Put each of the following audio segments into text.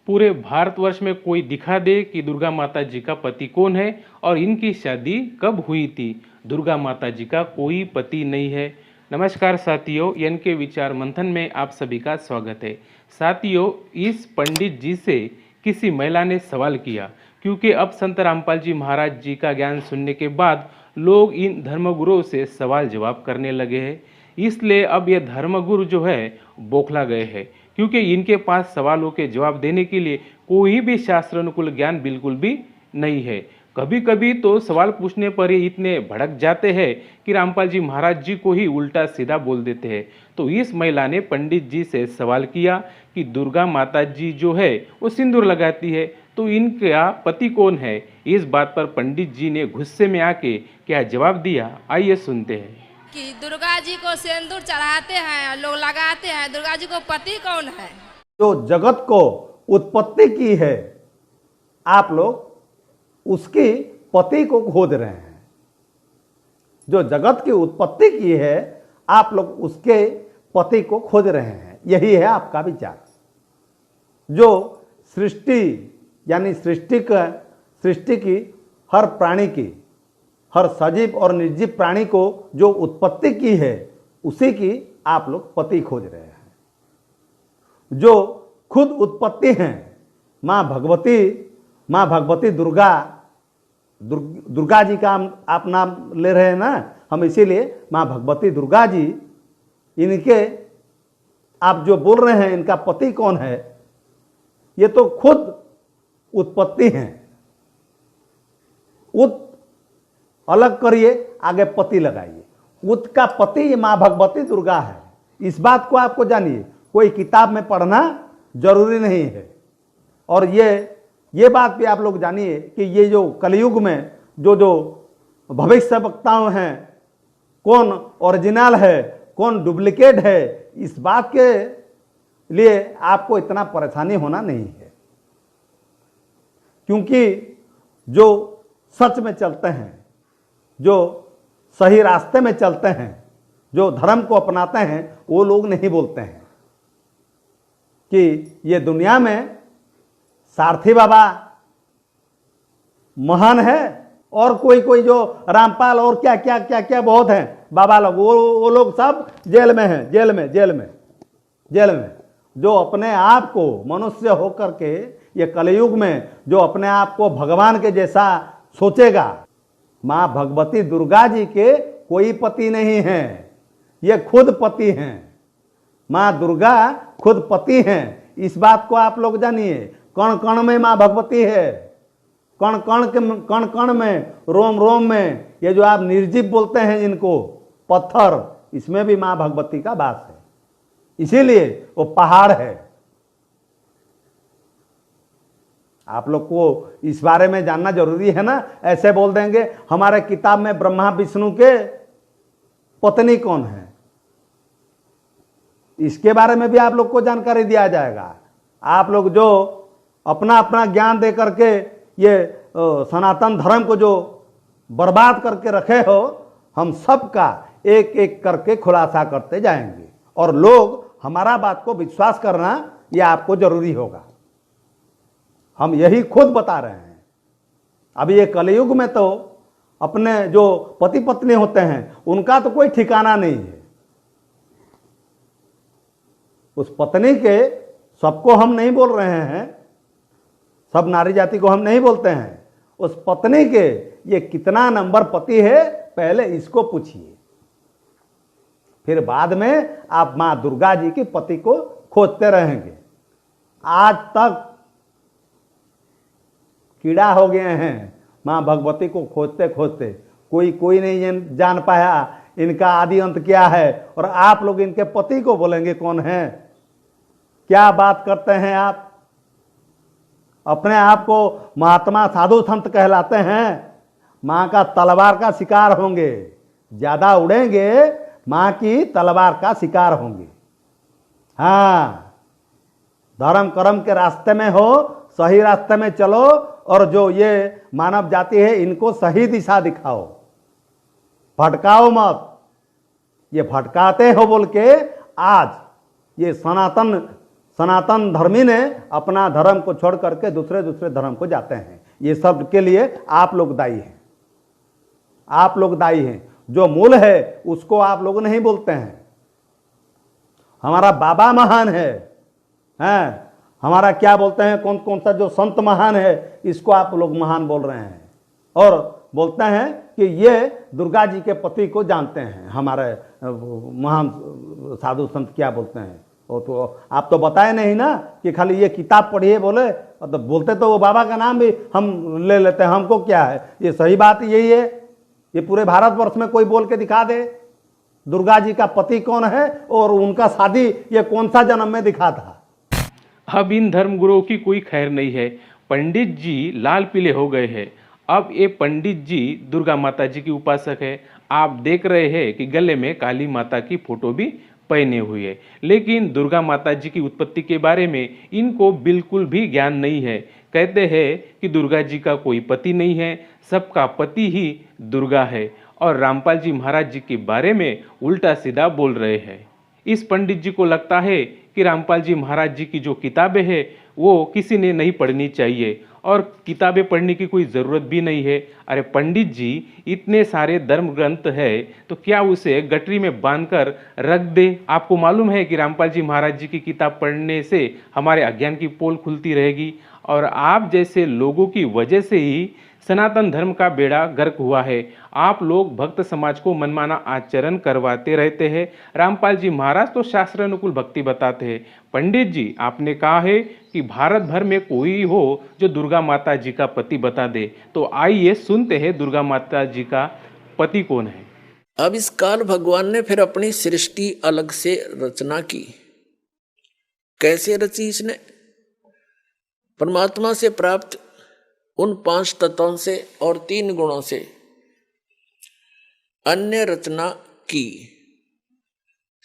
पूरे भारतवर्ष में कोई दिखा दे कि दुर्गा माता जी का पति कौन है और इनकी शादी कब हुई थी। दुर्गा माता जी का कोई पति नहीं है। नमस्कार साथियों, एन के विचार मंथन में आप सभी का स्वागत है। साथियों, इस पंडित जी से किसी महिला ने सवाल किया, क्योंकि अब संत रामपाल जी महाराज जी का ज्ञान सुनने के बाद लोग इन धर्मगुरुओं से सवाल जवाब करने लगे हैं। इसलिए अब ये धर्मगुरु जो है बौखला गए हैं, क्योंकि इनके पास सवालों के जवाब देने के लिए कोई भी शास्त्रानुकूल ज्ञान बिल्कुल भी नहीं है। कभी कभी तो सवाल पूछने पर ही इतने भड़क जाते हैं कि रामपाल जी महाराज जी को ही उल्टा सीधा बोल देते हैं। तो इस महिला ने पंडित जी से सवाल किया कि दुर्गा माता जी जो है वो सिंदूर लगाती है, तो इनका पति कौन है। इस बात पर पंडित जी ने गुस्से में आके क्या जवाब दिया, आइए सुनते हैं। कि दुर्गा जी को सिंदूर चढ़ाते हैं, लोग लगाते हैं, दुर्गा जी को पति कौन है। जो जगत को उत्पत्ति की है, आप लोग उसकी पति को खोज रहे हैं। जो जगत की उत्पत्ति की है, आप लोग उसके पति को खोज रहे हैं। यही है आपका विचार। जो सृष्टि यानी सृष्टि की हर प्राणी की, हर सजीव और निर्जीव प्राणी को जो उत्पत्ति की है, उसी की आप लोग पति खोज रहे हैं। जो खुद उत्पत्ति हैं, माँ भगवती दुर्गा जी का आप नाम ले रहे हैं ना, हम इसीलिए माँ भगवती दुर्गा जी, इनके आप जो बोल रहे हैं इनका पति कौन है, ये तो खुद उत्पत्ति हैं। उत अलग करिए, आगे पति लगाइए। उत का पति ये माँ भगवती दुर्गा है। इस बात को आपको जानिए, कोई किताब में पढ़ना जरूरी नहीं है। और ये बात भी आप लोग जानिए कि ये जो कलयुग में जो भविष्य वक्ताओं हैं, कौन ओरिजिनल है कौन डुप्लीकेट है, इस बात के लिए आपको इतना परेशानी होना नहीं है। क्योंकि जो सच में चलते हैं, जो सही रास्ते में चलते हैं, जो धर्म को अपनाते हैं, वो लोग नहीं बोलते हैं कि ये दुनिया में सारथी बाबा महान है और कोई जो रामपाल और क्या बहुत हैं बाबा लोग, वो लोग सब जेल में हैं। जेल में जो अपने आप को मनुष्य होकर के ये कलयुग में जो अपने आप को भगवान के जैसा सोचेगा, माँ भगवती दुर्गा जी के कोई पति नहीं है, ये खुद पति हैं। माँ दुर्गा खुद पति हैं। इस बात को आप लोग जानिए। कण कण में माँ भगवती है, कण कण में, रोम रोम में। ये जो आप निर्जीव बोलते हैं इनको, पत्थर, इसमें भी माँ भगवती का वास है। इसीलिए वो पहाड़ है। आप लोग को इस बारे में जानना जरूरी है ना। ऐसे बोल देंगे हमारे किताब में ब्रह्मा विष्णु के पत्नी कौन है, इसके बारे में भी आप लोग को जानकारी दिया जाएगा। आप लोग जो अपना ज्ञान दे करके ये सनातन धर्म को जो बर्बाद करके रखे हो, हम सबका एक एक करके खुलासा करते जाएंगे। और लोग हमारा बात को विश्वास करना, ये आपको जरूरी होगा। हम यही खुद बता रहे हैं। अभी ये कलयुग में तो अपने जो पति पत्नी होते हैं उनका तो कोई ठिकाना नहीं है। उस पत्नी के, सबको हम नहीं बोल रहे हैं, सब नारी जाति को हम नहीं बोलते हैं, उस पत्नी के ये कितना नंबर पति है, पहले इसको पूछिए। फिर बाद में आप माँ दुर्गा जी के पति को खोजते रहेंगे। आज तक कीड़ा हो गए हैं माँ भगवती को खोजते खोजते। कोई नहीं जान पाया इनका आदि अंत क्या है, और आप लोग इनके पति को बोलेंगे कौन है। क्या बात करते हैं आप। अपने आप को महात्मा साधु संत कहलाते हैं, माँ का तलवार का शिकार होंगे। ज्यादा उड़ेंगे, माँ की तलवार का शिकार होंगे। हाँ, धर्म कर्म के रास्ते में हो, सही रास्ते में चलो, और जो ये मानव जाति है इनको सही दिशा दिखाओ, भटकाओ मत। ये भटकाते हो बोल के आज ये सनातन सनातन धर्मी ने अपना धर्म को छोड़ करके दूसरे दूसरे धर्म को जाते हैं। ये सब के लिए आप लोग दायी हैं, आप लोग दायी हैं। जो मूल है उसको आप लोग नहीं बोलते हैं। हमारा बाबा महान है, हैं? हमारा क्या बोलते हैं, कौन कौन सा जो संत महान है, इसको आप लोग महान बोल रहे हैं और बोलते हैं कि ये दुर्गा जी के पति को जानते हैं। हमारे महान साधु संत क्या बोलते हैं, वो तो आप तो बताए नहीं ना कि खाली ये किताब पढ़िए बोले, तो बोलते तो वो बाबा का नाम भी हम ले लेते हैं, हमको क्या है। ये सही बात यही है, ये पूरे भारतवर्ष में कोई बोल के दिखा दे दुर्गा जी का पति कौन है और उनका शादी ये कौन सा जन्म में दिखा था। अब इन धर्मगुरुओं की कोई खैर नहीं है। पंडित जी लाल पीले हो गए हैं। अब ये पंडित जी दुर्गा माता जी की उपासक है। आप देख रहे हैं कि गले में काली माता की फोटो भी पहने हुए है, लेकिन दुर्गा माता जी की उत्पत्ति के बारे में इनको बिल्कुल भी ज्ञान नहीं है। कहते हैं कि दुर्गा जी का कोई पति नहीं है, सबका पति ही दुर्गा है, और रामपाल जी महाराज जी के बारे में उल्टा सीधा बोल रहे हैं। इस पंडित जी को लगता है कि रामपाल जी महाराज जी की जो किताबें हैं वो किसी ने नहीं पढ़नी चाहिए और किताबें पढ़ने की कोई ज़रूरत भी नहीं है। अरे पंडित जी, इतने सारे धर्म ग्रंथ है तो क्या उसे गठरी में बांधकर रख दे। आपको मालूम है कि रामपाल जी महाराज जी की किताब पढ़ने से हमारे अज्ञान की पोल खुलती रहेगी, और आप जैसे लोगों की वजह से ही सनातन धर्म का बेड़ा गर्क हुआ है। आप लोग भक्त समाज को मनमाना आचरण करवाते रहते हैं। रामपाल जी महाराज तो शास्त्र अनुकूल भक्ति बताते हैं। पंडित जी, आपने कहा है कि भारत भर में कोई हो जो दुर्गा माता जी का पति बता दे, तो आइए सुनते हैं दुर्गा माता जी का पति कौन है। अब इस काल भगवान ने फिर अपनी सृष्टि अलग से रचना की। कैसे रची इसने? परमात्मा से प्राप्त उन 5 तत्वों से और 3 गुणों से अन्य रचना की।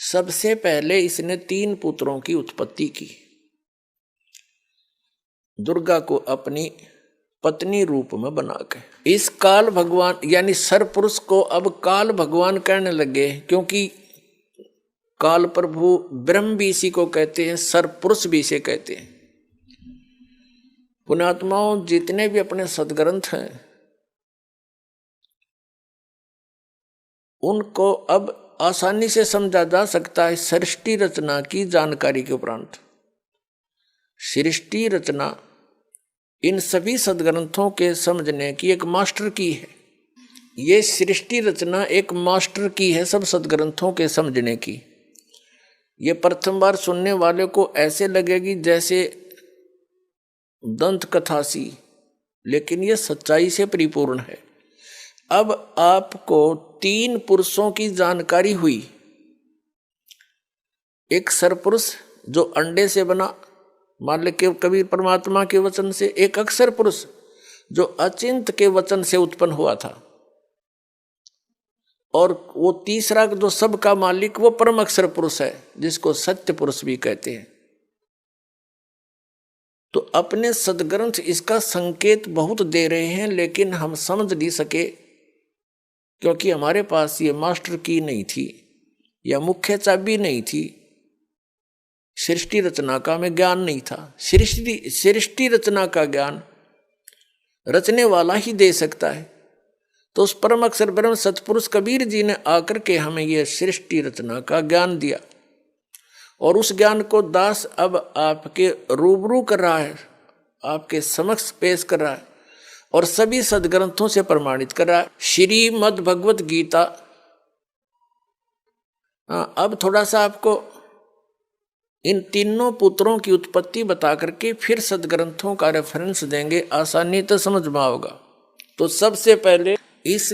सबसे पहले इसने 3 पुत्रों की उत्पत्ति की। दुर्गा को अपनी पत्नी रूप में बना के इस काल भगवान यानी सरपुरुष को अब काल भगवान कहने लगे, क्योंकि काल प्रभु ब्रह्म भी इसी को कहते हैं, सरपुरुष भी इसे कहते हैं। पुण्यात्माओं, जितने भी अपने सदग्रंथ हैं उनको अब आसानी से समझा जा सकता है सृष्टि रचना की जानकारी के उपरांत। सृष्टि रचना इन सभी सदग्रंथों के समझने की एक मास्टर की है। ये सृष्टि रचना एक मास्टर की है सब सदग्रंथों के समझने की। ये प्रथम बार सुनने वाले को ऐसे लगेगी जैसे दंत कथा सी, लेकिन यह सच्चाई से परिपूर्ण है। अब आपको 3 पुरुषों की जानकारी हुई। एक सरपुरुष जो अंडे से बना, मान ले के कबीर परमात्मा के वचन से। एक अक्षर पुरुष जो अचिंत के वचन से उत्पन्न हुआ था, और वो तीसरा जो सबका मालिक वो परम अक्षर पुरुष है, जिसको सत्य पुरुष भी कहते हैं। तो अपने सदग्रंथ इसका संकेत बहुत दे रहे हैं, लेकिन हम समझ नहीं सके, क्योंकि हमारे पास ये मास्टर की नहीं थी या मुख्य चाबी नहीं थी। सृष्टि रचना का हमें ज्ञान नहीं था। सृष्टि रचना का ज्ञान रचने वाला ही दे सकता है। तो उस परम अक्षर ब्रह्म सतपुरुष कबीर जी ने आकर के हमें यह सृष्टि रचना का ज्ञान दिया, और उस ज्ञान को दास अब आपके रूबरू कर रहा है, आपके समक्ष पेश कर रहा है और सभी सदग्रंथों से प्रमाणित कर रहा है। श्रीमद् भगवत गीता। अब थोड़ा सा आपको इन तीनों पुत्रों की उत्पत्ति बता करके फिर सदग्रंथों का रेफरेंस देंगे, आसानी तो समझ में आओगा। तो सबसे पहले इस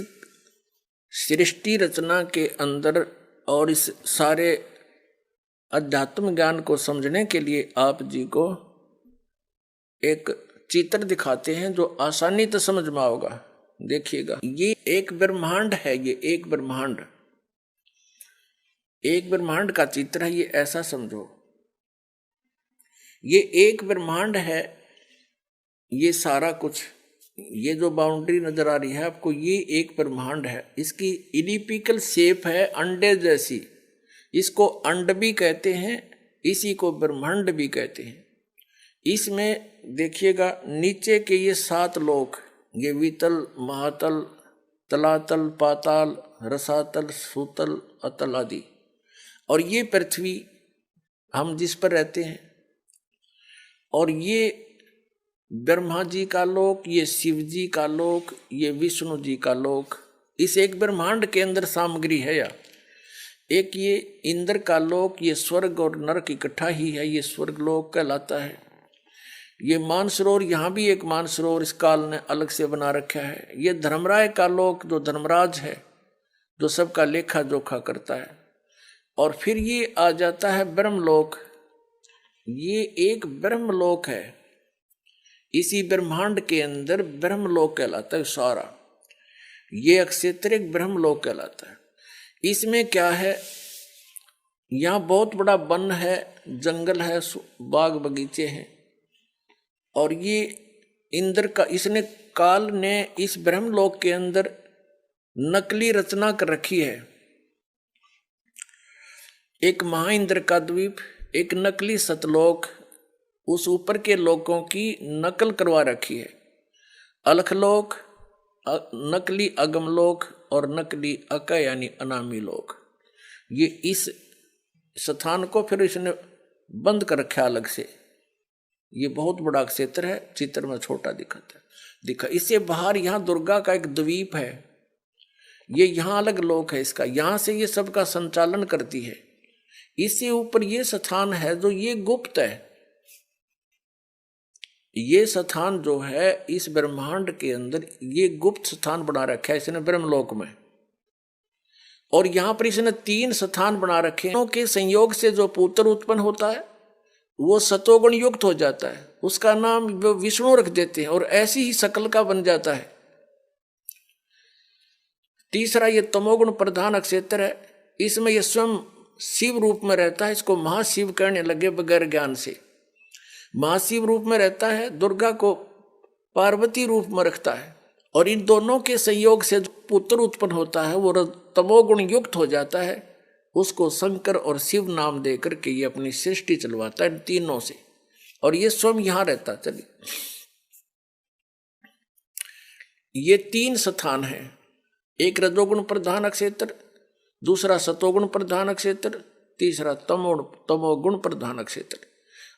सृष्टि रचना के अंदर और इस सारे अध्यात्म ज्ञान को समझने के लिए आप जी को एक चित्र दिखाते हैं जो आसानी से समझ में आओगा। देखिएगा, ये एक ब्रह्मांड है, ये एक ब्रह्मांड का चित्र है। ये ऐसा समझो, ये एक ब्रह्मांड है। ये सारा कुछ, ये जो बाउंड्री नजर आ रही है आपको, ये एक ब्रह्मांड है। इसकी इलिप्टिकल शेप है अंडे जैसी, इसको अंड भी कहते हैं इसी को ब्रह्मांड भी कहते हैं। इसमें देखिएगा नीचे के ये 7 लोक, ये वितल, महातल, तलातल, पाताल, रसातल, सूतल, अतल आदि, और ये पृथ्वी हम जिस पर रहते हैं, और ये ब्रह्मा जी का लोक, ये शिव जी का लोक, ये विष्णु जी का लोक। इस एक ब्रह्मांड के अंदर सामग्री है। या एक ये इंद्र का लोक, ये स्वर्ग और नरक इकट्ठा ही है, ये स्वर्ग लोक कहलाता है। ये मानसरोवर, यहाँ भी एक मानसरोवर इस काल ने अलग से बना रखा है। ये धर्मराय का लोक, जो धर्मराज है, जो सबका लेखा जोखा करता है। और फिर ये आ जाता है ब्रह्मलोक। ये एक ब्रह्मलोक है, इसी ब्रह्मांड के अंदर ब्रह्मलोक कहलाता है सारा। ये अक्षेत्र एक ब्रह्मलोक कहलाता है। इसमें क्या है, यहाँ बहुत बड़ा वन है, जंगल है, बाग बगीचे हैं। और ये इंद्र का, इसने काल ने इस ब्रह्मलोक के अंदर नकली रचना कर रखी है। एक महाइंद्र का द्वीप, एक नकली सतलोक, उस ऊपर के लोकों की नकल करवा रखी है। अलखलोक, नकली अगमलोक और नकली अक यानी अनामी लोक। ये इस स्थान को फिर इसने बंद कर रखा अलग से। ये बहुत बड़ा क्षेत्र है, चित्र में छोटा दिखा। इससे बाहर यहाँ दुर्गा का एक द्वीप है, ये यहाँ अलग लोक है इसका, यहाँ से ये सबका संचालन करती है। इससे ऊपर ये स्थान है जो ये गुप्त है। ये स्थान जो है इस ब्रह्मांड के अंदर ये गुप्त स्थान बना रखा है इसने ब्रह्मलोक में। और यहाँ पर इसने 3 स्थान बना रखे हैं के संयोग से जो पुत्र उत्पन्न होता है वो सतोगुण युक्त हो जाता है, उसका नाम विष्णु रख देते हैं और ऐसी ही शकल का बन जाता है। तीसरा ये तमोगुण प्रधान क्षेत्र है, इसमें ये स्वयं शिव रूप में रहता है। इसको महाशिव कहने लगे बगैर ज्ञान से। महाशिव रूप में रहता है, दुर्गा को पार्वती रूप में रखता है। और इन दोनों के संयोग से जो पुत्र उत्पन्न होता है वो तमोगुण युक्त हो जाता है। उसको शंकर और शिव नाम दे करके ये अपनी सृष्टि चलवाता है तीनों से। और ये स्वयं यहाँ रहता। चलिए, ये 3 स्थान हैं, एक रजोगुण प्रधान क्षेत्र, दूसरा सतोगुण प्रधान क्षेत्र, तीसरा तमोगुण प्रधान क्षेत्र।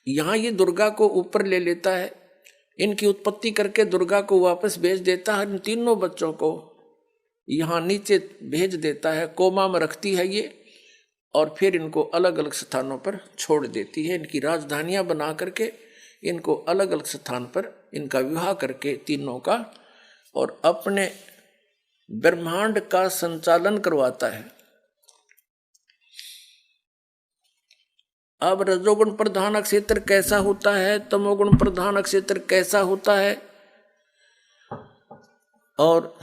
यहाँ ये दुर्गा को ऊपर ले लेता है, इनकी उत्पत्ति करके दुर्गा को वापस भेज देता है। इन तीनों बच्चों को यहाँ नीचे भेज देता है, कोमा में रखती है ये, और फिर इनको अलग अलग स्थानों पर छोड़ देती है। इनकी राजधानियाँ बना करके इनको अलग अलग स्थान पर इनका विवाह करके तीनों का, और अपने ब्रह्मांड का संचालन करवाता है। अब रजोगुण प्रधान क्षेत्र कैसा होता है, तमोगुण प्रधान क्षेत्र कैसा होता है, और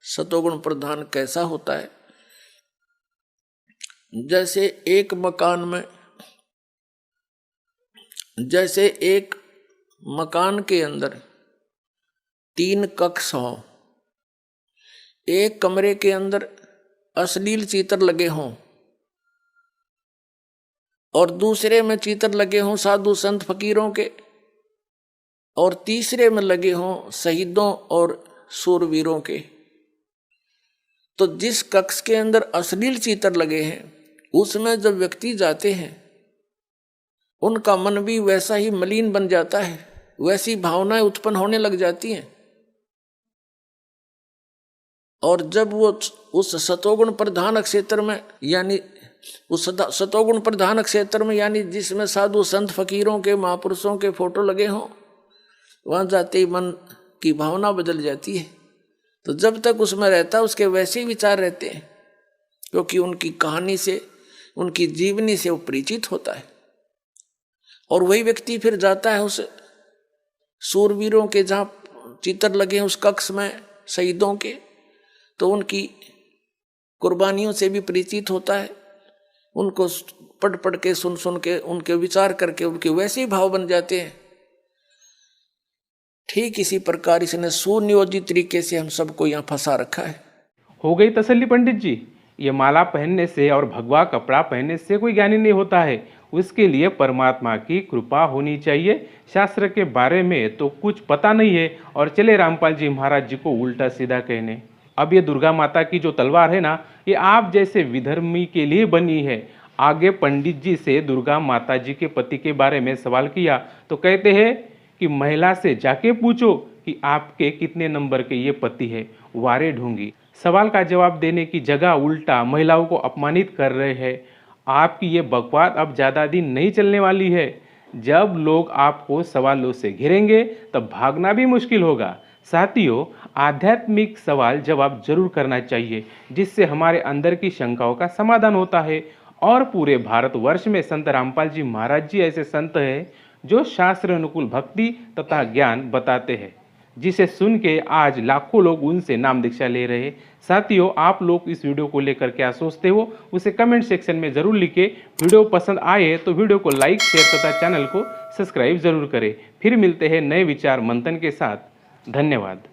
सतोगुण प्रधान कैसा होता है। जैसे एक मकान के अंदर 3 कक्ष हों, एक कमरे के अंदर अश्लील चित्र लगे हों और दूसरे में चित्र लगे हों साधु संत फकीरों के, और तीसरे में लगे हों शहीदों और शूरवीरों के, तो जिस कक्ष के अंदर अश्लील चित्र लगे हैं उसमें जब व्यक्ति जाते हैं उनका मन भी वैसा ही मलिन बन जाता है, वैसी भावनाएं उत्पन्न होने लग जाती हैं। और जब वो उस सतोगुण प्रधान क्षेत्र में, यानी उस सतोगुण प्रधान क्षेत्र में, यानी जिसमें साधु संत फकीरों के महापुरुषों के फोटो लगे हों, वहां जाते ही मन की भावना बदल जाती है। तो जब तक उसमें रहता उसके वैसे ही विचार रहते हैं, क्योंकि उनकी कहानी से, उनकी जीवनी से वो परिचित होता है। और वही व्यक्ति फिर जाता है उस शूरवीरों के जहाँ चित्र लगे हैं उस कक्ष में शहीदों के, तो उनकी कुर्बानियों से भी परिचित होता है। उनको पढ़ के सुन के उनके विचार करके उनके वैसे ही भाव बन जाते हैं। ठीक इसी प्रकार इसने सुनियोजित तरीके से हम सबको यहाँ फंसा रखा है। हो गई तसल्ली पंडित जी। ये माला पहनने से और भगवा कपड़ा पहनने से कोई ज्ञानी नहीं होता है, उसके लिए परमात्मा की कृपा होनी चाहिए। शास्त्र के बारे में तो कुछ पता नहीं है और चले रामपाल जी महाराज जी को उल्टा सीधा कहने। अब ये दुर्गा माता की जो तलवार है ना, ये आप जैसे विधर्मी के लिए बनी है। आगे पंडित जी से दुर्गा माता जी के पति के बारे में सवाल किया तो कहते हैं कि महिला से जाके पूछो कि आपके कितने नंबर के ये पति है, वारे ढूंगी। सवाल का जवाब देने की जगह उल्टा महिलाओं को अपमानित कर रहे हैं। आपकी ये बकवास अब ज़्यादा दिन नहीं चलने वाली है। जब लोग आपको सवालों से घिरेंगे तब भागना भी मुश्किल होगा। साथियों, आध्यात्मिक सवाल जवाब जरूर करना चाहिए, जिससे हमारे अंदर की शंकाओं का समाधान होता है। और पूरे भारतवर्ष में संत रामपाल जी महाराज जी ऐसे संत हैं जो शास्त्र अनुकूल भक्ति तथा ज्ञान बताते हैं, जिसे सुन के आज लाखों लोग उनसे नाम दीक्षा ले रहे हैं। साथियों, आप लोग इस वीडियो को लेकर क्या सोचते हो उसे कमेंट सेक्शन में जरूर लिखें। वीडियो पसंद आए तो वीडियो को लाइक, शेयर तथा चैनल को सब्सक्राइब जरूर करें। फिर मिलते हैं नए विचार मंथन के साथ। धन्यवाद।